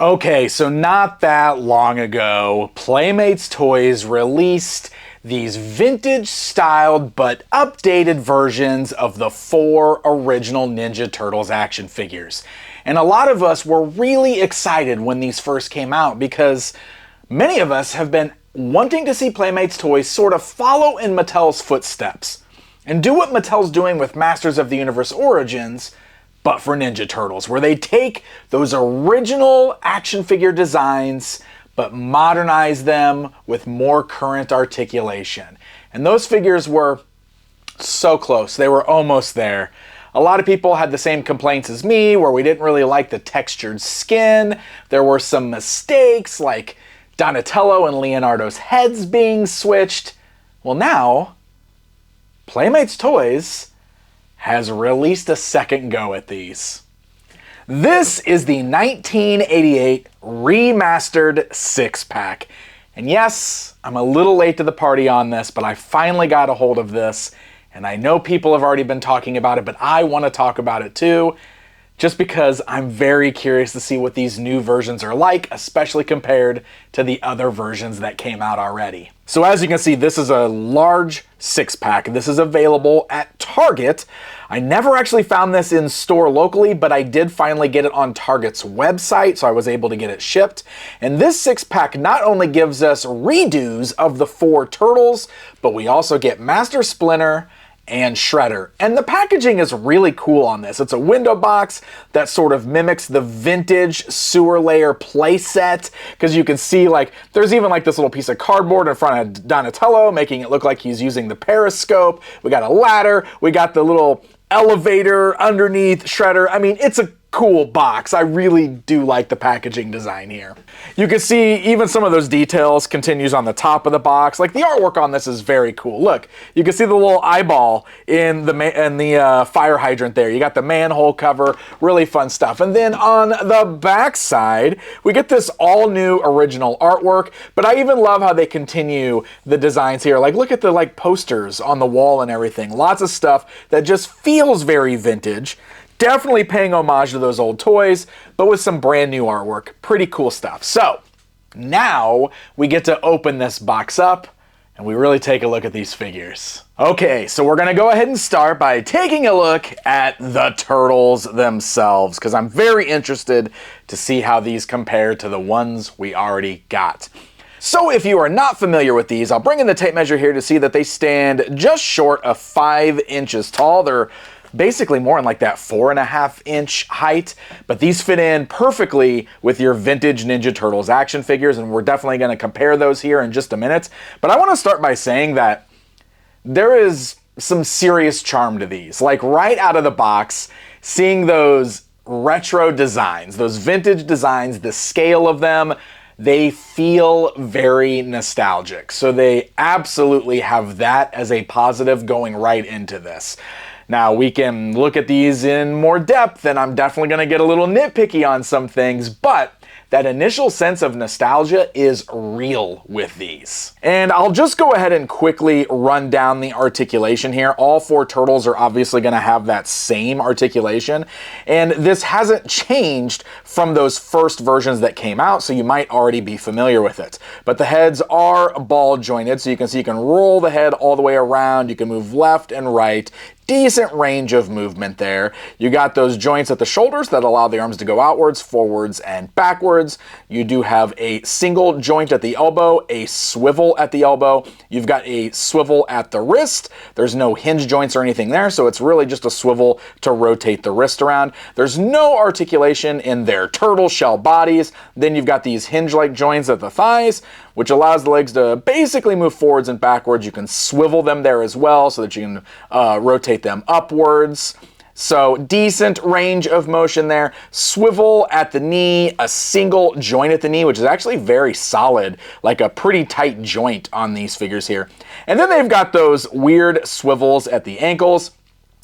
Okay, so not that long ago, Playmates Toys released these vintage-styled but updated versions of the 4 original Ninja Turtles action figures. And a lot of us were really excited when these first came out because many of us have been wanting to see Playmates Toys sort of follow in Mattel's footsteps and do what Mattel's doing with Masters of the Universe Origins, but for Ninja Turtles, where they take those original action figure designs but modernize them with more current articulation. And those figures were so close. They were almost there. A lot of people had the same complaints as me, where we didn't really like the textured skin. There were some mistakes, like Donatello and Leonardo's heads being switched. Well, now, Playmates Toys has released a second go at these. This is the 1988 Remastered 6-pack. And yes, I'm a little late to the party on this, but I finally got a hold of this, and I know people have already been talking about it, but I want to talk about it too, just because I'm very curious to see what these new versions are like, especially compared to the other versions that came out already. So as you can see, this is a large 6-pack. This is available at Target. I never actually found this in store locally, but I did finally get it on Target's website, so I was able to get it shipped. And this 6-pack not only gives us redos of the 4 Turtles, but we also get Master Splinter and Shredder. And the packaging is really cool on this. It's a window box that sort of mimics the vintage sewer-lair playset, because you can see, like, there's even like this little piece of cardboard in front of Donatello, making it look like he's using the periscope. We got a ladder. We got the little elevator underneath Shredder. I mean, it's a cool box. I really do like the packaging design here. You can see even some of those details continues on the top of the box. Like, the artwork on this is very cool. Look, you can see the little eyeball in the fire hydrant there. You got the manhole cover, really fun stuff. And then on the back side, we get this all new original artwork, but I even love how they continue the designs here. Like, look at the posters on the wall and everything. Lots of stuff that just feels very vintage. Definitely paying homage to those old toys, but with some brand new artwork. Pretty cool stuff. So now we get to open this box up and we really take a look at these figures. Okay, so we're gonna go ahead and start by taking a look at the Turtles themselves, because I'm very interested to see how these compare to the ones we already got. So if you are not familiar with these, I'll bring in the tape measure here to see that they stand just short of 5 inches tall. They're basically more in like that 4.5-inch height, but these fit in perfectly with your vintage Ninja Turtles action figures, and we're definitely going to compare those here in just a minute. But I want to start by saying that there is some serious charm to these. Like, right out of the box, seeing those retro designs, those vintage designs, the scale of them, they feel very nostalgic. So they absolutely have that as a positive going right into this. Now, we can look at these in more depth, and I'm definitely going to get a little nitpicky on some things, but that initial sense of nostalgia is real with these. And I'll just go ahead and quickly run down the articulation here. All 4 Turtles are obviously going to have that same articulation, and this hasn't changed from those first versions that came out, so you might already be familiar with it. But the heads are ball jointed, so you can see you can roll the head all the way around, you can move left and right. Decent range of movement there. You got those joints at the shoulders that allow the arms to go outwards, forwards, and backwards. You do have a single joint at the elbow, a swivel at the elbow. You've got a swivel at the wrist. There's no hinge joints or anything there, so it's really just a swivel to rotate the wrist around. There's no articulation in their turtle shell bodies. Then you've got these hinge-like joints at the thighs, which allows the legs to basically move forwards and backwards. You can swivel them there as well so that you can rotate them upwards. So decent range of motion there. Swivel at the knee, a single joint at the knee, which is actually very solid, like a pretty tight joint on these figures here. And then they've got those weird swivels at the ankles.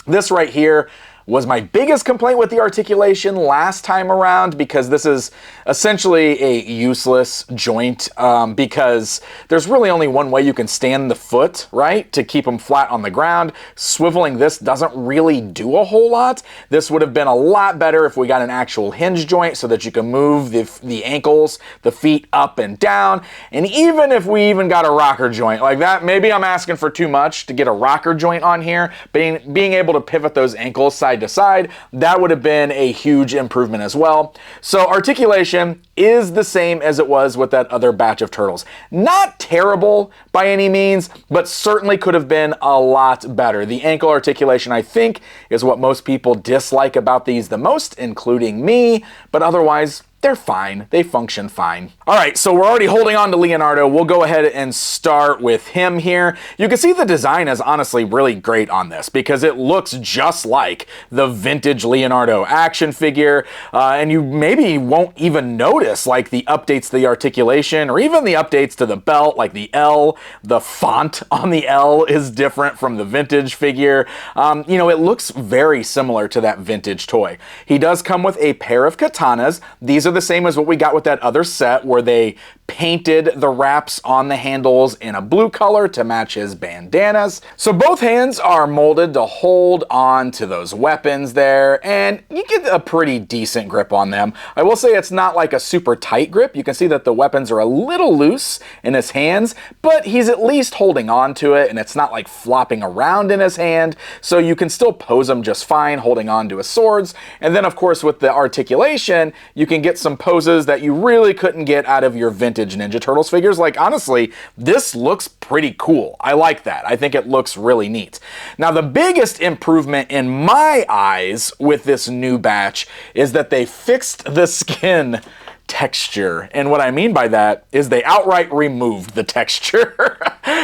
This right here, was my biggest complaint with the articulation last time around, because this is essentially a useless joint, because there's really only one way you can stand the foot, right, to keep them flat on the ground. Swiveling this doesn't really do a whole lot. This would have been a lot better if we got an actual hinge joint so that you can move the ankles, the feet up and down, and even if we even got a rocker joint like that, maybe I'm asking for too much to get a rocker joint on here. Being able to pivot those ankles side to side, that would have been a huge improvement as well. So articulation is the same as it was with that other batch of turtles. Not terrible by any means, but certainly could have been a lot better. The ankle articulation, I think, is what most people dislike about these the most, including me, but otherwise, they're fine. They function fine. All right, so we're already holding on to Leonardo. We'll go ahead and start with him here. You can see the design is honestly really great on this because it looks just like the vintage Leonardo action figure, and you maybe won't even notice like the updates to the articulation or even the updates to the belt, like the L. The font on the L is different from the vintage figure. You know, it looks very similar to that vintage toy. He does come with a pair of katanas. These are the same as what we got with that other set where they painted the wraps on the handles in a blue color to match his bandanas. So both hands are molded to hold on to those weapons there, and you get a pretty decent grip on them. I will say it's not like a super tight grip. You can see that the weapons are a little loose in his hands, but he's at least holding on to it, and it's not like flopping around in his hand, so you can still pose them just fine holding on to his swords. And then of course with the articulation, you can get some poses that you really couldn't get out of your vintage Ninja Turtles figures. Like honestly, this looks pretty cool. I like that. I think it looks really neat. Now the biggest improvement in my eyes with this new batch is that they fixed the skin texture. And what I mean by that is they outright removed the texture.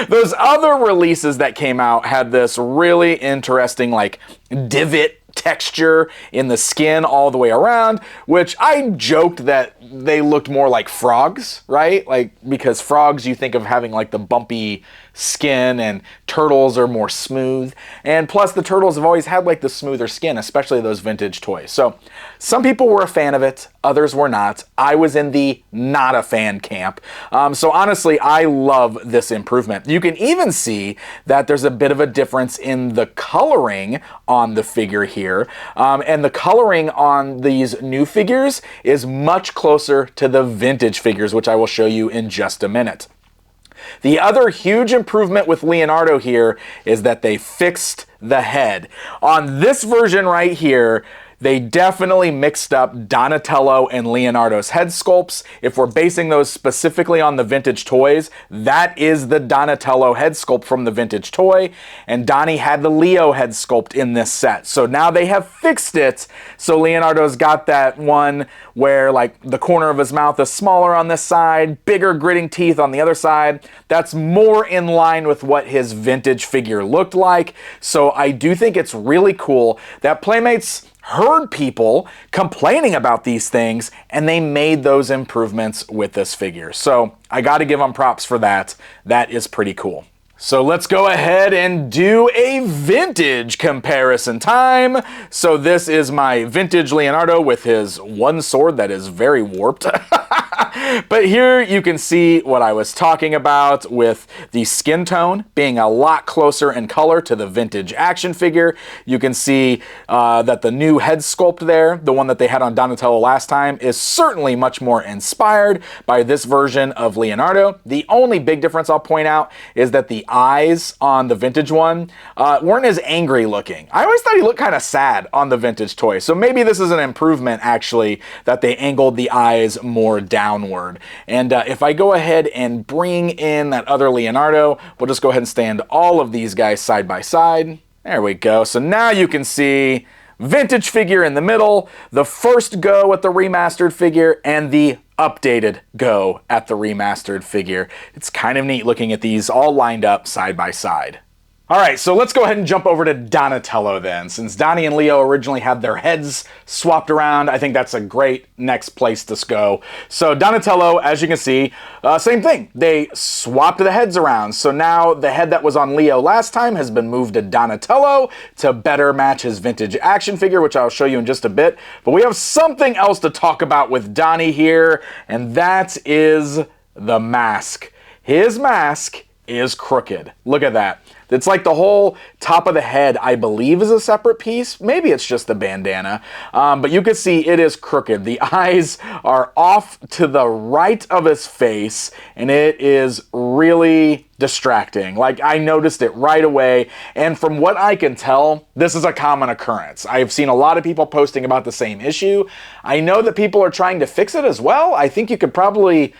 Those other releases that came out had this really interesting like divot texture in the skin all the way around, which I joked that they looked more like frogs, right? Like, because frogs you think of having like the bumpy skin, and turtles are more smooth. And plus the turtles have always had like the smoother skin, especially those vintage toys. So some people were a fan of it, others were not. I was in the not a fan camp. So honestly, I love this improvement. You can even see that there's a bit of a difference in the coloring on the figure here. And the coloring on these new figures is much closer to the vintage figures, which I will show you in just a minute. The other huge improvement with Leonardo here is that they fixed the head. On this version right here, they definitely mixed up Donatello and Leonardo's head sculpts. If we're basing those specifically on the vintage toys, that is the Donatello head sculpt from the vintage toy, and Donnie had the Leo head sculpt in this set. So now they have fixed it, so Leonardo's got that one where like the corner of his mouth is smaller on this side, bigger gritting teeth on the other side. That's more in line with what his vintage figure looked like. So I do think it's really cool that Playmates heard people complaining about these things, and they made those improvements with this figure. So I got to give them props for that. That is pretty cool. So let's go ahead and do a vintage comparison time. So this is my vintage Leonardo with his one sword that is very warped. But here you can see what I was talking about with the skin tone being a lot closer in color to the vintage action figure. You can see that the new head sculpt there, the one that they had on Donatello last time, is certainly much more inspired by this version of Leonardo. The only big difference I'll point out is that the eyes on the vintage one weren't as angry looking. I always thought he looked kind of sad on the vintage toy. So maybe this is an improvement actually, that they angled the eyes more downward. And if I go ahead and bring in that other Leonardo, we'll just go ahead and stand all of these guys side by side. There we go. So now you can see vintage figure in the middle, the first go at the remastered figure, and the updated go at the remastered figure. It's kind of neat looking at these all lined up side by side. All right, so let's go ahead and jump over to Donatello then. Since Donnie and Leo originally had their heads swapped around, I think that's a great next place to go. So Donatello, as you can see, same thing. They swapped the heads around. So now the head that was on Leo last time has been moved to Donatello to better match his vintage action figure, which I'll show you in just a bit. But we have something else to talk about with Donnie here, and that is the mask. His mask is crooked. Look at that. It's like the whole top of the head, I believe, is a separate piece. Maybe it's just the bandana. But you can see it is crooked. The eyes are off to the right of his face, and it is really distracting. Like, I noticed it right away, and from what I can tell, this is a common occurrence. I've seen a lot of people posting about the same issue. I know that people are trying to fix it as well. I think you could probably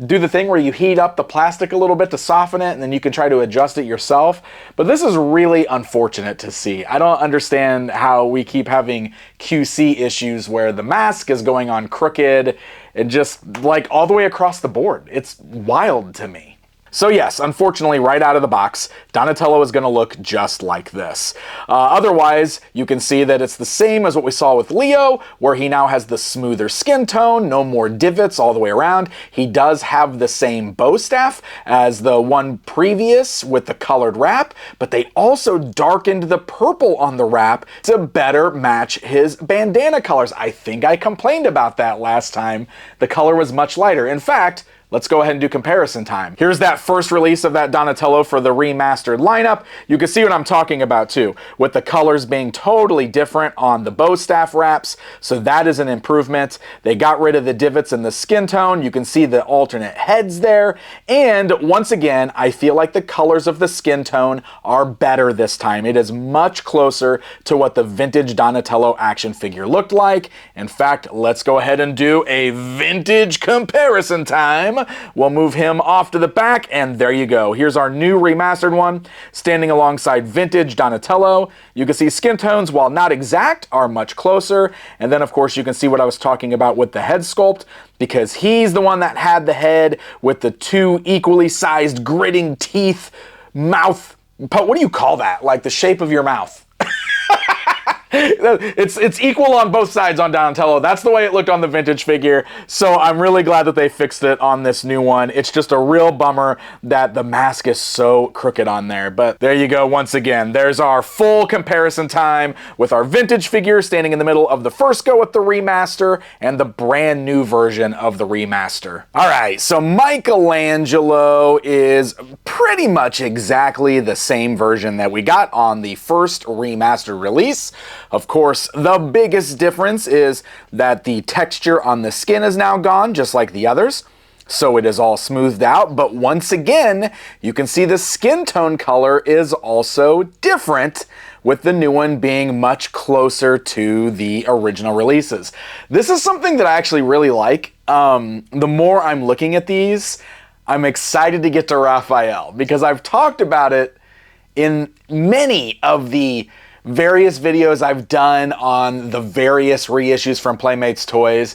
do the thing where you heat up the plastic a little bit to soften it, and then you can try to adjust it yourself. But this is really unfortunate to see. I don't understand how we keep having QC issues where the mask is going on crooked and just like all the way across the board. It's wild to me. So yes, unfortunately, right out of the box, Donatello is going to look just like this. Otherwise, you can see that it's the same as what we saw with Leo, where he now has the smoother skin tone, no more divots all the way around. He does have the same bow staff as the one previous with the colored wrap, but they also darkened the purple on the wrap to better match his bandana colors. I think I complained about that last time. The color was much lighter. In fact, let's go ahead and do comparison time. Here's that first release of that Donatello for the remastered lineup. You can see what I'm talking about too, with the colors being totally different on the bow staff wraps, so that is an improvement. They got rid of the divots in the skin tone. You can see the alternate heads there, and once again, I feel like the colors of the skin tone are better this time. It is much closer to what the vintage Donatello action figure looked like. In fact, let's go ahead and do a vintage comparison time. We'll move him off to the back, and there you go. Here's our new remastered one, standing alongside vintage Donatello. You can see skin tones, while not exact, are much closer. And then, of course, you can see what I was talking about with the head sculpt, because he's the one that had the head with the two equally sized gritting teeth, mouth. But what do you call that? Like the shape of your mouth. It's equal on both sides on Donatello. That's the way it looked on the vintage figure, so I'm really glad that they fixed it on this new one. It's just a real bummer that the mask is so crooked on there, but there you go once again. There's our full comparison time with our vintage figure standing in the middle of the first go with the remaster and the brand new version of the remaster. All right, so Michelangelo is pretty much exactly the same version that we got on the first remaster release. Of course, the biggest difference is that the texture on the skin is now gone, just like the others. So it is all smoothed out, but once again, you can see the skin tone color is also different, with the new one being much closer to the original releases. This is something that I actually really like. The more I'm looking at these, I'm excited to get to Raphael, because I've talked about it in many of the various videos I've done on the various reissues from Playmates Toys.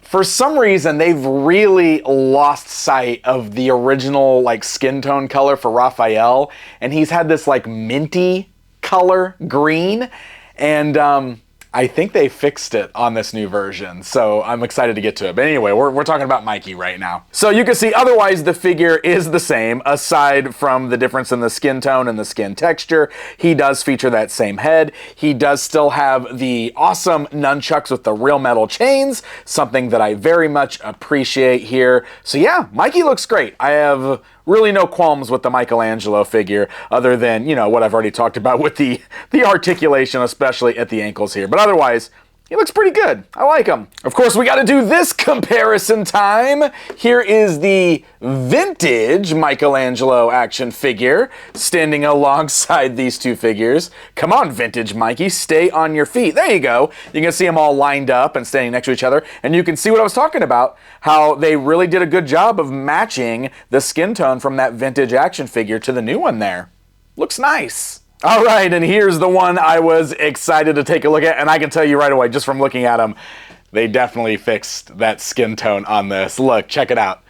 For some reason, they've really lost sight of the original like skin tone color for Raphael, and he's had this like minty color green, and I think they fixed it on this new version, so I'm excited to get to it. But anyway, we're talking about Mikey right now. So you can see otherwise the figure is the same, aside from the difference in the skin tone and the skin texture. He does feature that same head. He does still have the awesome nunchucks with the real metal chains, something that I very much appreciate here. So yeah, Mikey looks great. I have really no qualms with the Michelangelo figure, other than, you know, what I've already talked about with the articulation, especially at the ankles here. But otherwise, he looks pretty good. I like him. Of course, we got to do this comparison time. Here is the vintage Michelangelo action figure standing alongside these two figures. Come on, vintage Mikey, stay on your feet. There you go. You can see them all lined up and standing next to each other. And you can see what I was talking about, how they really did a good job of matching the skin tone from that vintage action figure to the new one there. Looks nice. All right, and here's the one I was excited to take a look at, and I can tell you right away, just from looking at them, they definitely fixed that skin tone on this. Look, check it out.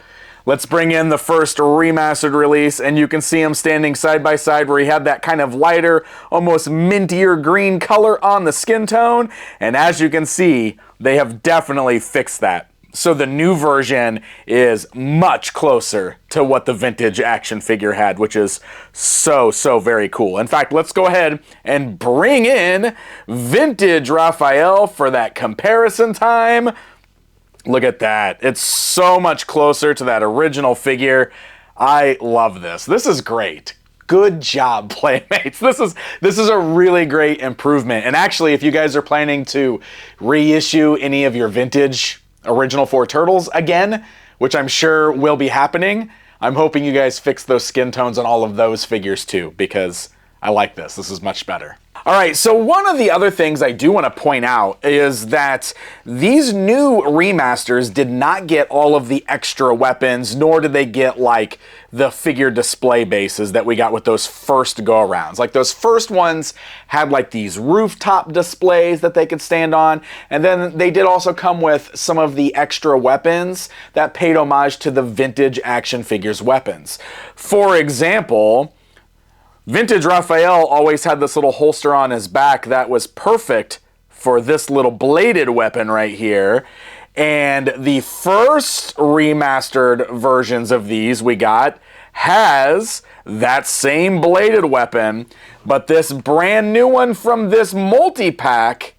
Let's bring in the first remastered release, and you can see him standing side by side where he had that kind of lighter, almost mintier green color on the skin tone. And as you can see, they have definitely fixed that. So the new version is much closer to what the vintage action figure had, which is so very cool. In fact, let's go ahead and bring in vintage Raphael for that comparison time. Look at that. It's so much closer to that original figure. I love this. This is great. Good job, Playmates. This is a really great improvement. And actually, if you guys are planning to reissue any of your vintage original 4 turtles again, which I'm sure will be happening, I'm hoping you guys fix those skin tones on all of those figures too, because I like this. This is much better. All right, so one of the other things I do want to point out is that these new remasters did not get all of the extra weapons, nor did they get like the figure display bases that we got with those first go-arounds. Like those first ones had like these rooftop displays that they could stand on, and then they did also come with some of the extra weapons that paid homage to the vintage action figures weapons. For example, vintage Raphael always had this little holster on his back that was perfect for this little bladed weapon right here. And the first remastered versions of these we got has that same bladed weapon, but this brand new one from this multi-pack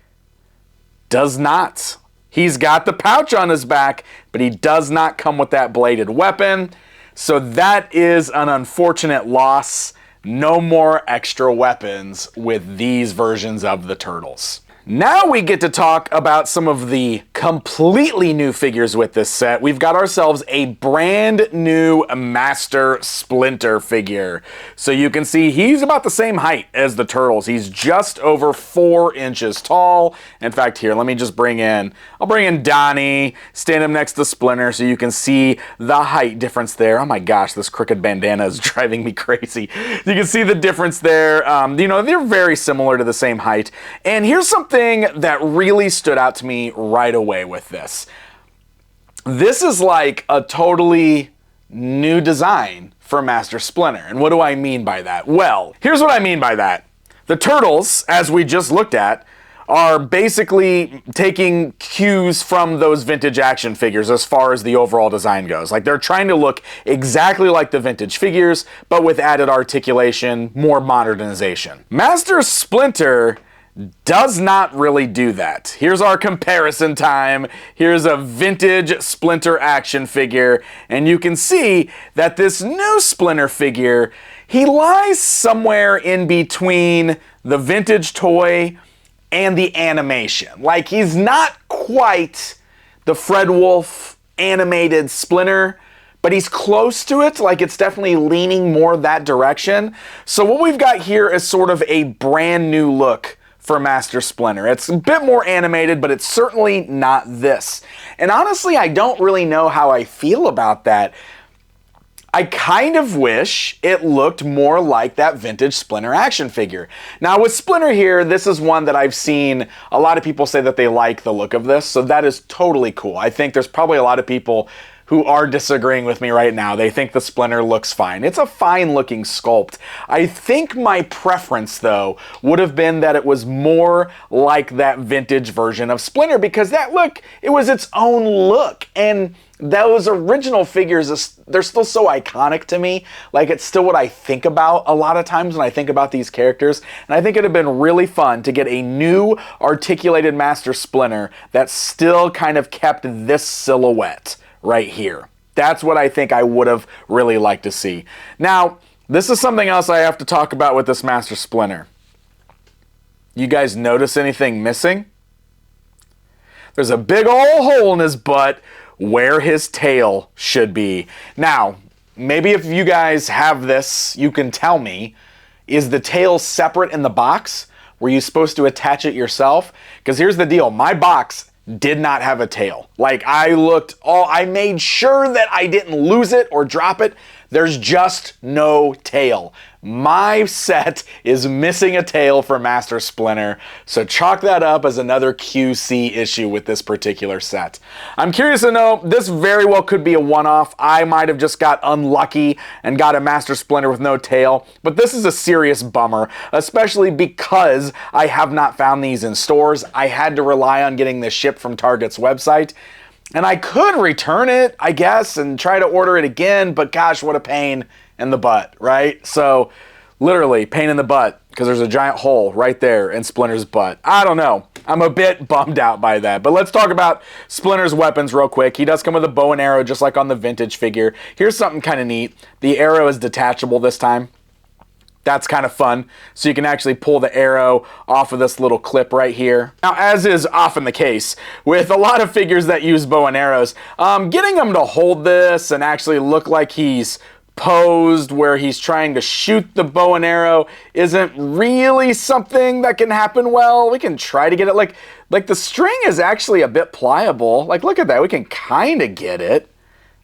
does not. He's got the pouch on his back, but he does not come with that bladed weapon. So that is an unfortunate loss. No more extra weapons with these versions of the Turtles. Now we get to talk about some of the completely new figures with this set. We've got ourselves a brand new Master Splinter figure. So you can see he's about the same height as the Turtles. He's just over 4 inches tall. In fact, here, let me just I'll bring in Donnie, stand him next to Splinter so you can see the height difference there. Oh my gosh, this crooked bandana is driving me crazy. You can see the difference there. You know, they're very similar to the same height. And here's something that really stood out to me right away with this. This is like a totally new design for Master Splinter. And what do I mean by that? Well, here's what I mean by that. The Turtles, as we just looked at, are basically taking cues from those vintage action figures as far as the overall design goes. Like they're trying to look exactly like the vintage figures, but with added articulation, more modernization. Master Splinter does not really do that. Here's our comparison time. Here's a vintage Splinter action figure, and you can see that this new Splinter figure, he lies somewhere in between the vintage toy and the animation. Like he's not quite the Fred Wolf animated Splinter, but he's close to it. Like it's definitely leaning more that direction. So what we've got here is sort of a brand new look for Master Splinter. It's a bit more animated, but it's certainly not this. And honestly, I don't really know how I feel about that. I kind of wish it looked more like that vintage Splinter action figure. Now with Splinter here, this is one that I've seen a lot of people say that they like the look of this, so that is totally cool. I think there's probably a lot of people who are disagreeing with me right now. They think the Splinter looks fine. It's a fine looking sculpt. I think my preference though would have been that it was more like that vintage version of Splinter, because that look, it was its own look. And those original figures, they're still so iconic to me. Like it's still what I think about a lot of times when I think about these characters. And I think it'd have been really fun to get a new articulated Master Splinter that still kind of kept this silhouette right here. That's what I think I would have really liked to see. Now, this is something else I have to talk about with this Master Splinter. You guys notice anything missing? There's a big old hole in his butt where his tail should be. Now, maybe if you guys have this, you can tell me, is the tail separate in the box? Were you supposed to attach it yourself? Because here's the deal, my box did not have a tail. Like I made sure that I didn't lose it or drop it. There's just no tail. My set is missing a tail for Master Splinter, so chalk that up as another QC issue with this particular set. I'm curious to know, this very well could be a one-off. I might have just got unlucky and got a Master Splinter with no tail, but this is a serious bummer, especially because I have not found these in stores. I had to rely on getting this shipped from Target's website. And I could return it, I guess, and try to order it again, but gosh, what a pain in the butt, right? So, literally, pain in the butt, because there's a giant hole right there in Splinter's butt. I don't know. I'm a bit bummed out by that. But let's talk about Splinter's weapons real quick. He does come with a bow and arrow, just like on the vintage figure. Here's something kind of neat. The arrow is detachable this time. That's kind of fun. So you can actually pull the arrow off of this little clip right here. Now, as is often the case with a lot of figures that use bow and arrows, getting him to hold this and actually look like he's posed where he's trying to shoot the bow and arrow isn't really something that can happen well. We can try to get it like the string is actually a bit pliable. Like, look at that. We can kind of get it.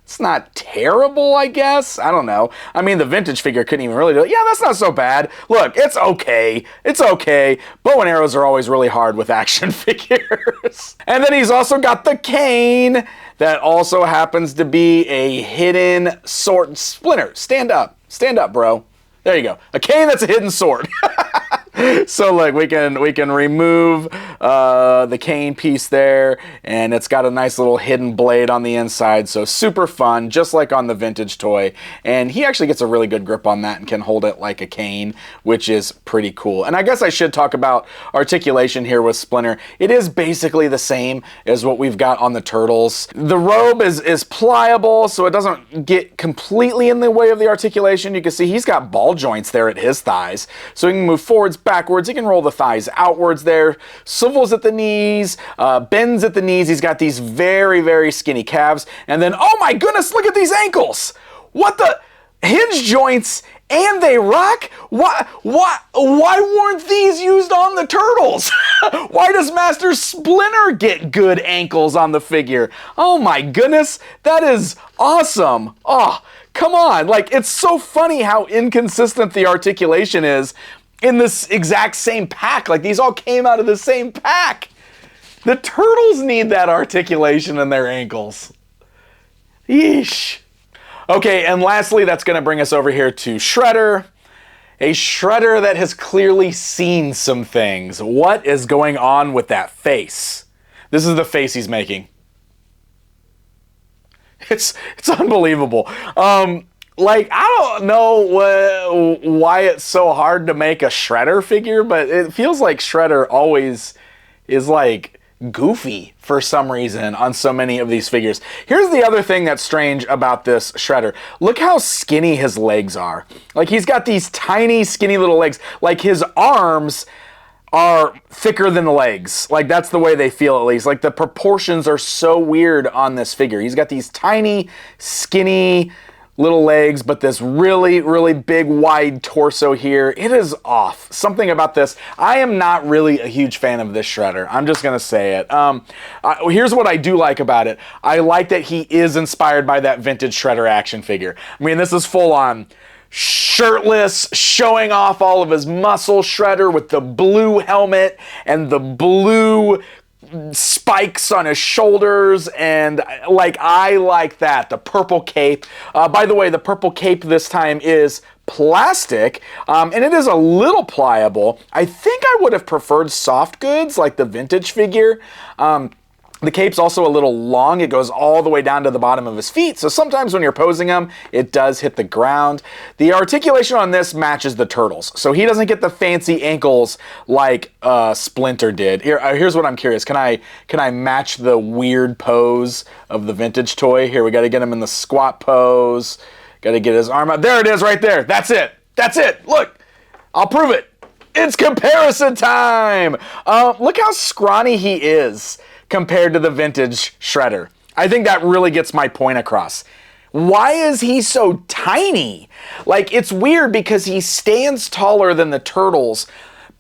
It's not terrible, I guess. I don't know. I mean, the vintage figure couldn't even really do it. Yeah, that's not so bad. Look, it's okay. It's okay. Bow and arrows are always really hard with action figures. And then he's also got the cane that also happens to be a hidden sword. Splinter, stand up. Stand up, bro. There you go. A cane that's a hidden sword. So look, we can remove the cane piece there, and it's got a nice little hidden blade on the inside, so super fun, just like on the vintage toy. And he actually gets a really good grip on that and can hold it like a cane, which is pretty cool. And I guess I should talk about articulation here with Splinter. It is basically the same as what we've got on the Turtles. The robe is pliable, so it doesn't get completely in the way of the articulation. You can see he's got ball joints there at his thighs, so he can move forwards, backwards. He can roll the thighs outwards there, swivels at the knees, bends at the knees. He's got these very, very skinny calves. And then, oh my goodness, look at these ankles. What the? Hinge joints, and they rock? Why weren't these used on the Turtles? Why does Master Splinter get good ankles on the figure? Oh my goodness, that is awesome. Oh, come on. Like, it's so funny how inconsistent the articulation is in this exact same pack. Like, these all came out of the same pack. The Turtles need that articulation in their ankles. Yeesh. Okay, and lastly, that's going to bring us over here to Shredder. A Shredder that has clearly seen some things. What is going on with that face? This is the face he's making. It's unbelievable. Like, I don't know why it's so hard to make a Shredder figure, but it feels like Shredder always is like goofy for some reason on so many of these figures. Here's the other thing that's strange about this Shredder. Look how skinny his legs are. Like, he's got these tiny, skinny little legs. Like, his arms are thicker than the legs. Like, that's the way they feel, at least. Like, the proportions are so weird on this figure. He's got these tiny, skinny little legs, but this really, really big, wide torso here. It is off. Something about this. I am not really a huge fan of this Shredder. I'm just going to say it. Here's what I do like about it. I like that he is inspired by that vintage Shredder action figure. I mean, this is full on shirtless, showing off all of his muscle Shredder with the blue helmet and the blue spikes on his shoulders, and like, I like that. The purple cape. By the way, the purple cape this time is plastic, and it is a little pliable. I think I would have preferred soft goods like the vintage figure. The cape's also a little long. It goes all the way down to the bottom of his feet, so sometimes when you're posing him, it does hit the ground. The articulation on this matches the Turtles, so he doesn't get the fancy ankles like Splinter did. Here's what I'm curious. Can I match the weird pose of the vintage toy? Here, we got to get him in the squat pose. Got to get his arm out. There it is right there. That's it. That's it. Look, I'll prove it. It's comparison time. Look how scrawny he is compared to the vintage Shredder. I think that really gets my point across. Why is he so tiny? Like, it's weird because he stands taller than the Turtles,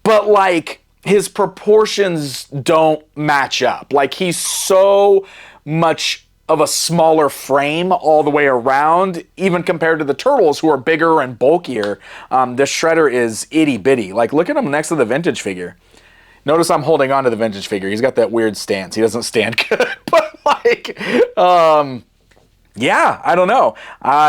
but like, his proportions don't match up. Like, he's so much of a smaller frame all the way around, even compared to the turtles who are bigger and bulkier. This Shredder is itty bitty. Like, look at him next to the vintage figure. Notice I'm holding on to the vintage figure. He's got that weird stance. He doesn't stand good, but like, yeah, I don't know.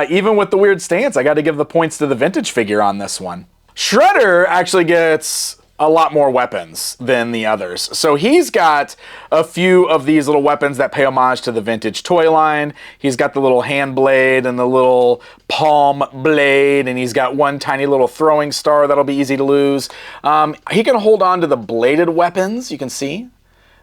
Even with the weird stance, I got to give the points to the vintage figure on this one. Shredder actually gets a lot more weapons than the others. So he's got a few of these little weapons that pay homage to the vintage toy line. He's got the little hand blade and the little palm blade, and he's got one tiny little throwing star that'll be easy to lose. He can hold on to the bladed weapons, you can see.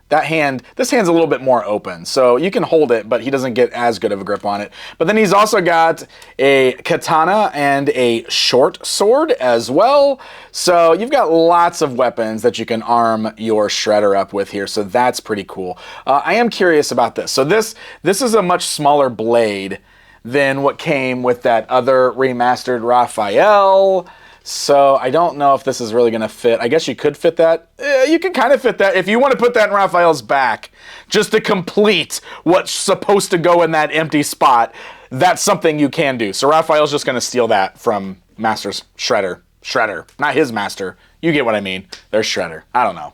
That hand, this hand's a little bit more open, so you can hold it, but he doesn't get as good of a grip on it. But then he's also got a katana and a short sword as well. So you've got lots of weapons that you can arm your Shredder up with here, so that's pretty cool. I am curious about this. So this is a much smaller blade than what came with that other remastered Raphael. So I don't know if this is really going to fit. I guess you could fit that. You can kind of fit that. If you want to put that in Raphael's back, just to complete what's supposed to go in that empty spot, that's something you can do. So Raphael's just going to steal that from Master's Shredder. Shredder, not his master. You get what I mean. There's Shredder. I don't know.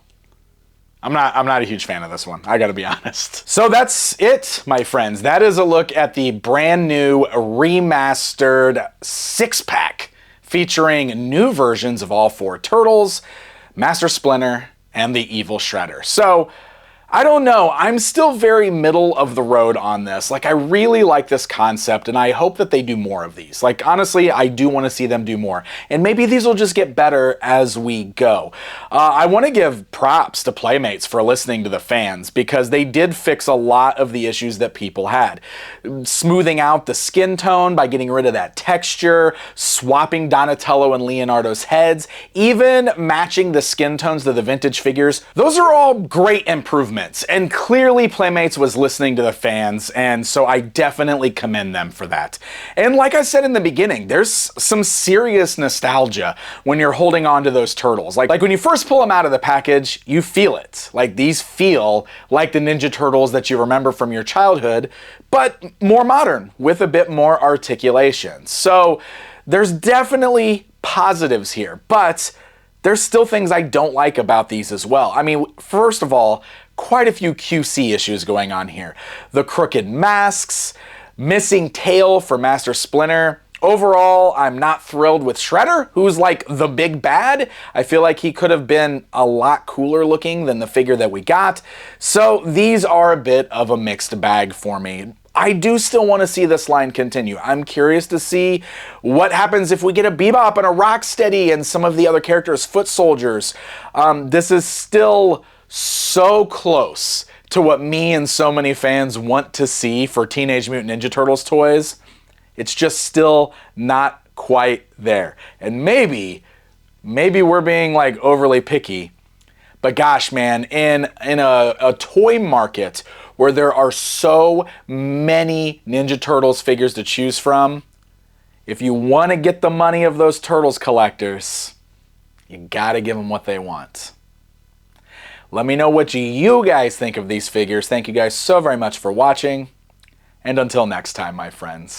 I'm not a huge fan of this one. I got to be honest. So that's it, my friends. That is a look at the brand new remastered 6-pack featuring new versions of all 4 turtles, Master Splinter, and the evil Shredder. So, I don't know, I'm still very middle of the road on this. Like, I really like this concept, and I hope that they do more of these. Like, honestly, I do want to see them do more. And maybe these will just get better as we go. I want to give props to Playmates for listening to the fans, because they did fix a lot of the issues that people had. Smoothing out the skin tone by getting rid of that texture, swapping Donatello and Leonardo's heads, even matching the skin tones to the vintage figures. Those are all great improvements. And clearly Playmates was listening to the fans, and so I definitely commend them for that. And like I said in the beginning, there's some serious nostalgia when you're holding on to those turtles. Like when you first pull them out of the package, you feel it. Like these feel like the Ninja Turtles that you remember from your childhood, but more modern, with a bit more articulation. So there's definitely positives here, but there's still things I don't like about these as well. I mean, first of all, quite a few QC issues going on here. The crooked masks, missing tail for Master Splinter. Overall, I'm not thrilled with Shredder, who's like the big bad. I feel like he could have been a lot cooler looking than the figure that we got. So these are a bit of a mixed bag for me. I do still want to see this line continue. I'm curious to see what happens if we get a Bebop and a Rocksteady and some of the other characters, foot soldiers. This is still so close to what me and so many fans want to see for Teenage Mutant Ninja Turtles toys. It's just still not quite there. And maybe we're being like overly picky, but gosh, man, in a toy market where there are so many Ninja Turtles figures to choose from, if you want to get the money of those Turtles collectors, you gotta give them what they want. Let me know what you guys think of these figures. Thank you guys so very much for watching, and until next time, my friends.